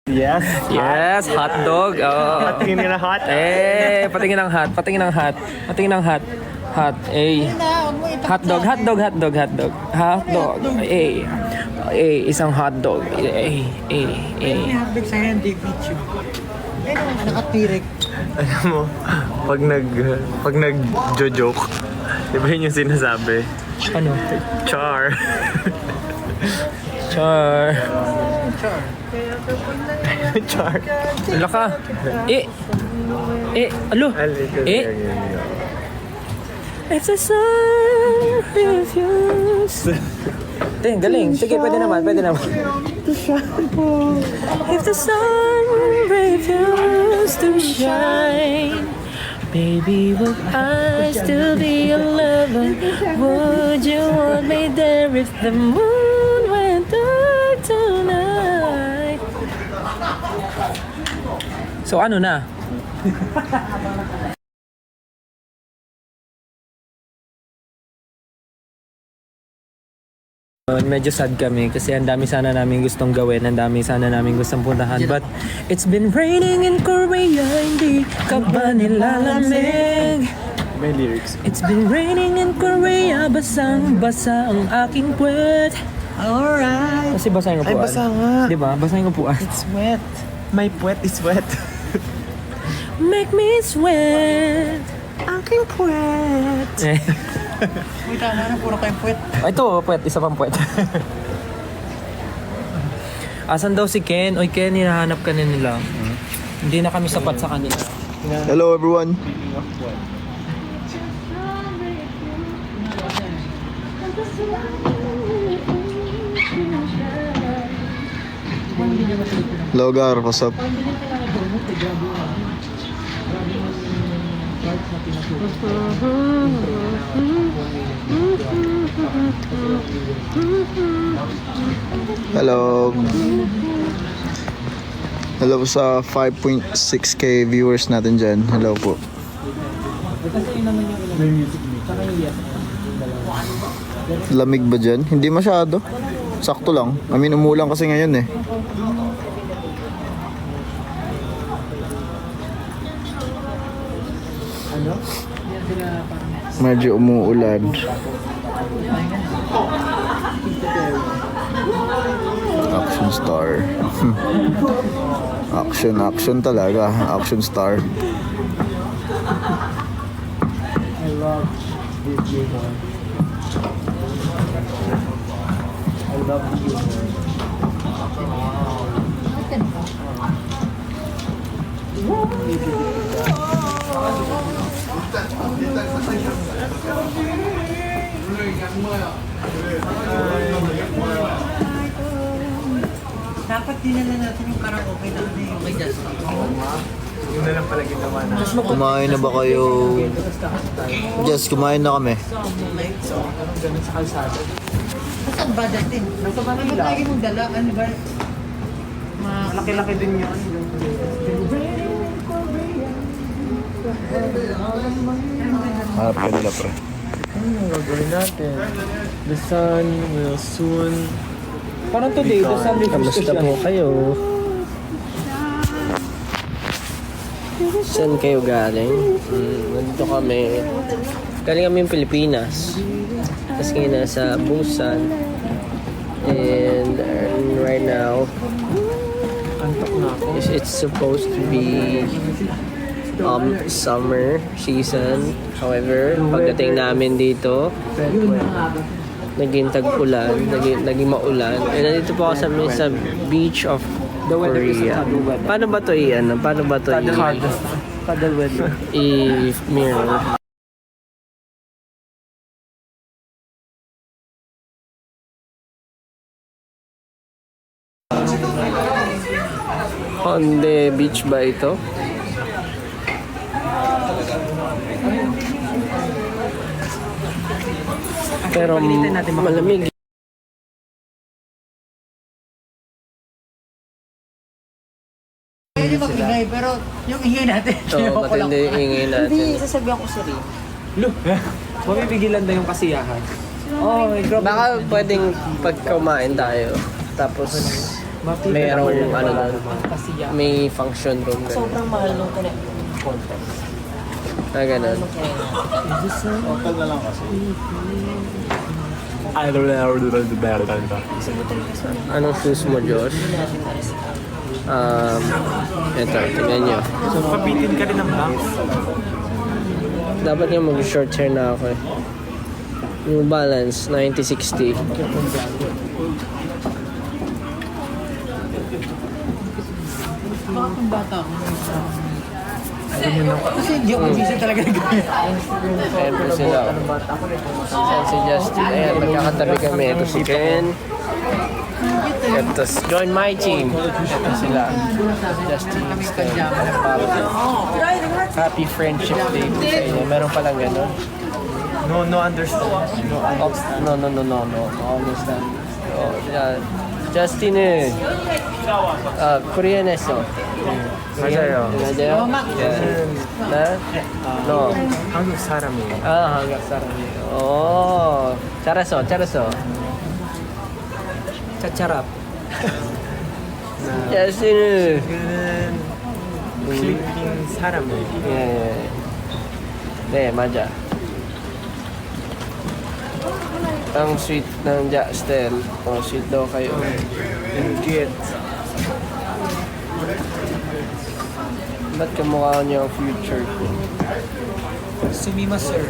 Yes. Yes, hot dog. Oh. Patingin na hot. Patingin ng hot. Patingin ng hot. Patingin ng hot. Hot. Hot dog, hot dog, hot dog, hot dog. Hot dog. Isang hot dog. Hotdog sa hindi video. Nakatirik. Alam mo, pag nag-joke, di ba yun yung sinasabi? Ano? Char. Char. Char. Wala ka. Alo. If the sun refuse. Galing. Sige, pwede naman. If the sun refuse to shine, baby, would I still be your lover? Would you want me there if the moon went dark tonight? So ano na? Medyo sad kami kasi ang dami sana namin gustong gawin, ang dami sana namin gustong puntahan. But it's been raining in Korea, hindi ka ba nilalamig? May lyrics. It's been raining in Korea, basang-basa ang aking puwet. Alright. Kasi basa yung Ay, upuan. basa nga. Diba? Basa yung upuan. It's wet. My puwet is wet. Make me sweat. Aking puwet. Uy, tama na. Puro kayong puwet. Ito, puwet. Isa pang puwet. Asan daw si Ken? Oy, Ken, hinahanap ka na nila. Hindi na kami sapat sa kanila. Hello everyone. Logar, what's up? Hello. Hello sa 5.6k viewers natin dyan. Hello po. Lamig ba dyan? Hindi masyado. Sakto lang. I mean, umulan kasi ngayon eh. Medyo umuulan. Action star. Action talaga. Action star. I love this humor. I love the humor. Dapat dinala natin yung karaoke na yung kay Justin. Yun na lang pala ginawa na. Kumain na ba kayo? Just kumain na kami. Ganun sa kalsada. Saan ba datin? Nasa Manila. Ano lagi mong dala? Ano ba? Malaki-laki din yun. Harap ka nila pre. Ano yung gagawin natin? The sun will soon... Parang today, the sun will Kamusta po kayo? Saan kayo galing? Nandito kami. Galing kami ng Pilipinas. Tapos ngayon nasa Busan. And right now, Antok na ako. it's supposed to be summer season. However, pagdating namin dito, naging tag-ulan, naging maulan. And nandito po ako sa beach of The weather is Korea. a weather. Paano ba to Paano ba to Kada weather. i-mirror? Honda Beach ba ito? Pero malamig. Pwede mag-ingay, pero yung ingay natin, Oo, matindi yung ingay natin. Hindi, sasabihan ko si Rin. Mabibigilan na yung kasiyahan. Oh, may grabe. Baka pwedeng pag kumain tayo, tapos Mayroong ano doon. May function room. Ganun. Sobrang mahal nung content. Ganun. Hotel na lang kasi. Anong shoes mo, Josh? Ito, tingnan nyo. So, kapitin ka rin ng banks. Dapat nga mag-short hair na ako eh. New Balance 9060. Bakit yung bata ako? Kasi hindi ako busy talaga nag-gaya. Ayan po sila. Ayan si Justin. Ayan, magkakatabi kami. Ito si Ken. Ito, join my team. Ito sila. Justin. Happy Friendship Day po sa inyo. Meron palang gano'n. No understand. No, understand. Oh, yeah. Justin eh. Korean에서. 맞아요. 맞아요? 네? No. 한국 사람이에요. 한국 사람이에요. 오, 잘했어. 차차랍. Justin. 저는 필리핀 사람이에요. 예. 네, 맞아. Ang sweet ng Justin. Oh, sweet daw kayo. Legit. Ba't kamukha niyo ang future ko? Sumima sir.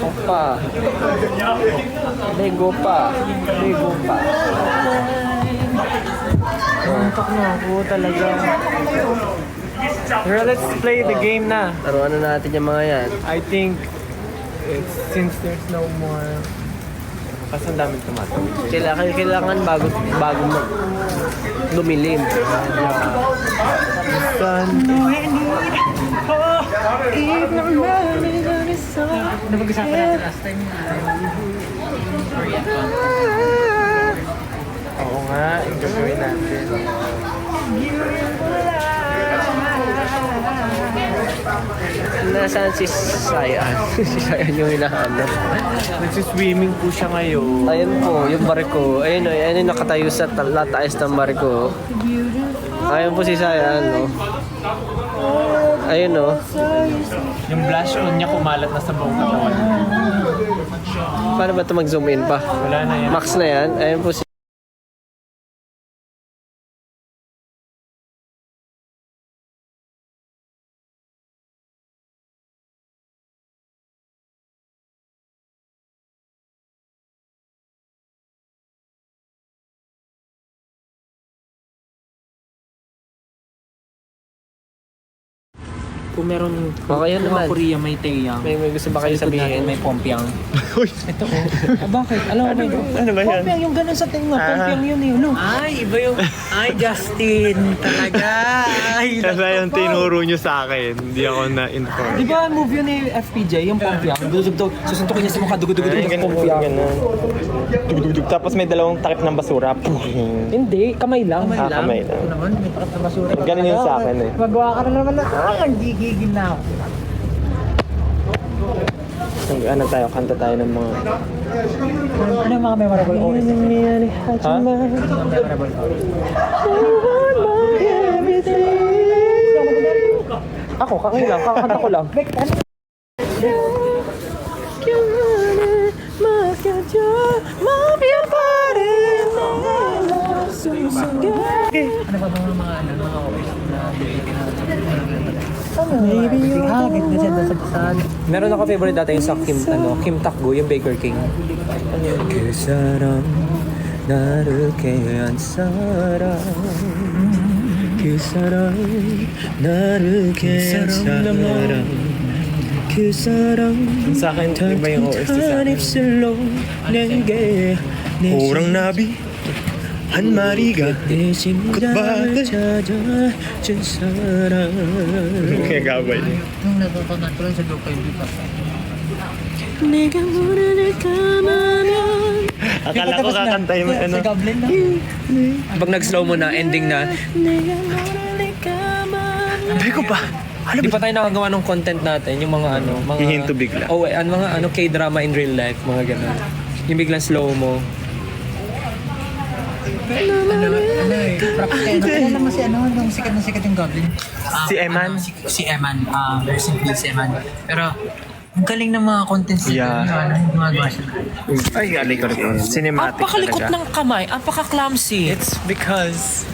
Opa. Lego pa. Antok na ako talaga. Pero let's play the game na. Taruan na natin yung mga yan. I think since there's no more kasi ang daming tumatawid. Kailangan bago lumilim. Napag-usapan natin last time. Oo nga, yung gagawin natin. Nasaan si Sayan? Si Sayan yung hinahanap. Nagsiswimming po siya ngayon. Ayun po, yung barko. Ayun yung nakatayo sa lataas ng barko. Ayun po si Sayan, no? Ayun, no? Yung blush on niya kumalat na sa buong katawan. Paano ba ito mag-zoom in pa? Wala na yan. Max na yan. Ayun po si Kung meron Okay yan naman. Korea, may Taeyang. may gusto ba kayo sabihin? May Pompiang. Ito bakit? Alam mo may Ano ba yan? Pompiang yung ganun sa tenga. Pompiang yun eh. No? Ay, iba yung... Ay, Justin. Talaga. Ay, Kasi yung tinuro nyo sa akin, hindi ako na-inform. Di ba move yun ni FPJ, yung Pompiang? Dudugtog, susuntukin niya sa mukha, dugudugudug yung Pompiang. Dugdugdug. Tapos may dalawang takip ng basura. Hindi, kamay lang. Kamay lang. Ito naman, may takap na basura. Ganun yun sa akin eh. Magawa ka na naman na, gigigil na ako. Ano tayo, kanta tayo ng mga... Ano yung mga memorable OST? Ha? Ano yung memorable OST? Ako, kakailang, kakakanta ko lang. Ano ba mga mga OST na maybe you hagit na siya sa saan. Meron ako favorite dati yung sa Kim Takgu, yung Baker King. 그 사람 나를 깨한 사람 그 사람 나를 깨한 사람 그 사람 Sa akin, iba yung OST sa akin. 입술로 내게 호랑 나비 한 마리가 내 심장을 찾아준 사람 Kaya gabay. Yung natutunan ko lang sa Gokay Bipa. 내가 문을 감으면 Akala ko kakanta yung ano. Sa Goblin na. Pag nag-slow mo na, ending na, 내가 문을 감으면 Beko pa! Di pa tayo nakagawa ng content natin, yung mga mga... Hihinto bigla. Oh, mga K-drama in real life, mga ganun. Yung biglang slow mo. Nakilala mo si nung sikat na sikat yung Goblin. Si Eman? Si Eman. Rest in peace, Eman. Pero, ang galing ng mga contents nito. Yeah. Yung gumagawa siya. Ay, galing ko. Cinematic Apakalikot talaga. ng kamay, apaka-clumsy. It's because...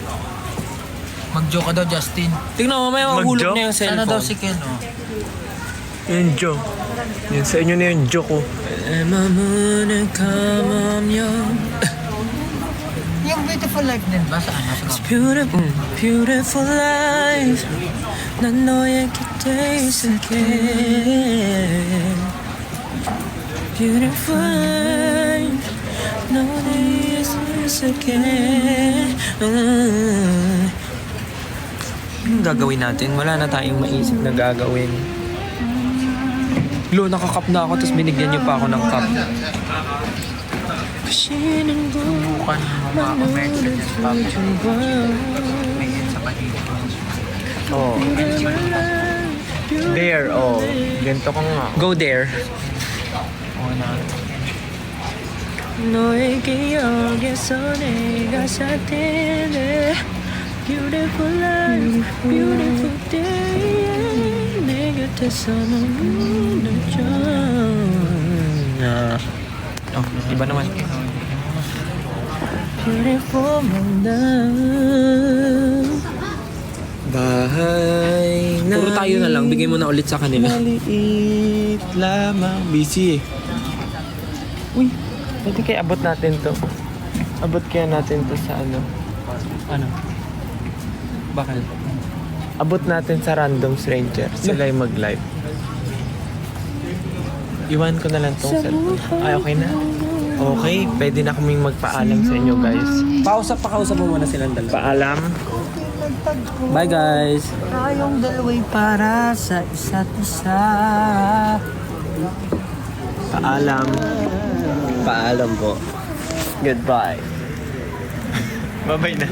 Mag-joke ka daw, Justin. Tingnan mo, may mahulog Mag-joke? na yung Sana daw cellphone. si Ken, oh. Yung joke. Yun sa inyo na yung joke ko. Am I moon and come on young? Yung Beautiful Life din ba? Saan? Nasa Goblin? Beautiful, beautiful life. 난 너의 곁에 있을게. Beautiful life. 너의 있을게. Anong gagawin natin? Wala na tayong maisip na gagawin. Lo, nakakap na ako tapos binigyan niyo pa ako ng cup. Subukan mo mga commercial yan. May hit sa kanina. Oh. There, oh. Ganito ka nga. Go there. Oo na. 너의 기억에서 내가 살 때는 Beautiful life, beautiful day 내 곁에서 머무르죠. Iba naman. Beautiful my love. Bahay na Puro tayo na lang, bigay mo na ulit sa kanila. maliit lamang. Busy eh. Uy, pwede kaya abot natin to. Abot kaya natin to sa ano. Ano? Bakal. Abot natin sa random stranger. Sila yung mag-live. Iwan ko na lang tong cellphone. Ay, okay na. Okay, pwede na kaming magpaalam sa inyo guys. Pakausap mo muna silang dalawa. Paalam. Bye guys. Tayong dalawa'y para sa isa't isa. Paalam. Paalam po. Goodbye. Bye-bye na.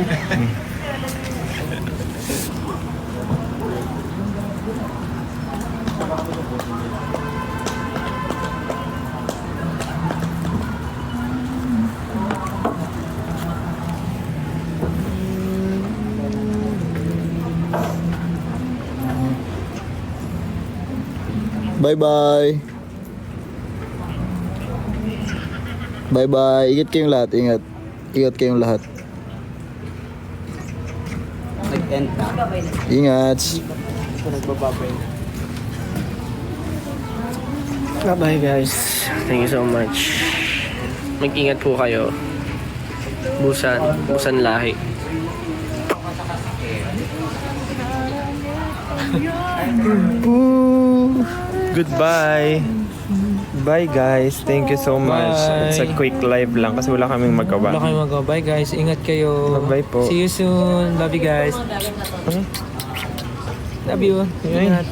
Bye-bye. Bye-bye. Ingat kayong lahat. Ingat. Ingat kayong lahat. Nag-end na. Ingat. Bye-bye guys. Thank you so much. Mag-ingat po kayo. Busan lahi. Goodbye. Bye guys. Thank you so much. Bye. It's a quick live lang kasi wala kaming magawa. Wala kayo magawa. Bye guys. Ingat kayo. Bye-bye po. See you soon. Love you guys. Love you. Ay. Ingat.